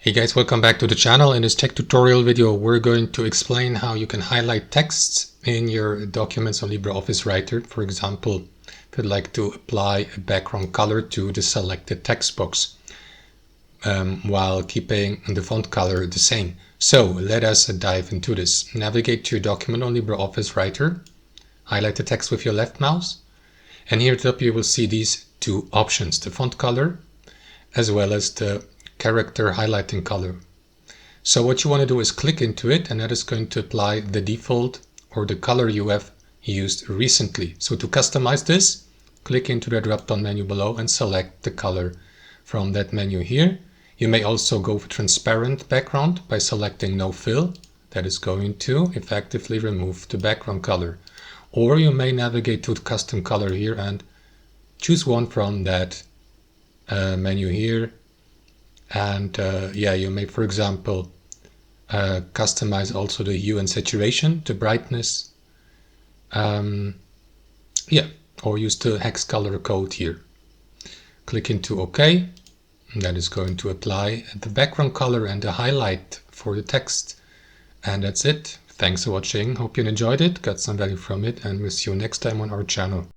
Hey guys, welcome back to the channel. In this tech tutorial video, we're going to explain how you can highlight texts in your documents on LibreOffice Writer. For example, if you'd like to apply a background color to the selected text box while keeping the font color the same. So let us dive into this. Navigate to your document on LibreOffice Writer, highlight the text with your left mouse, and here at the top you will see these two options, the font color as well as the character highlighting color. So what you want to do is click into it, and that is going to apply the default or the color you have used recently. So to customize this, click into the drop-down menu below and select the color from that menu here. You may also go for transparent background by selecting no fill. That is going to effectively remove the background color. Or you may navigate to the custom color here and choose one from that menu here. And you may, for example, customize also the hue and saturation, the brightness, or use the hex color code here. Click into OK. That is going to apply the background color and the highlight for the text. And that's it. Thanks for watching. Hope you enjoyed it, got some value from it, and we'll see you next time on our channel.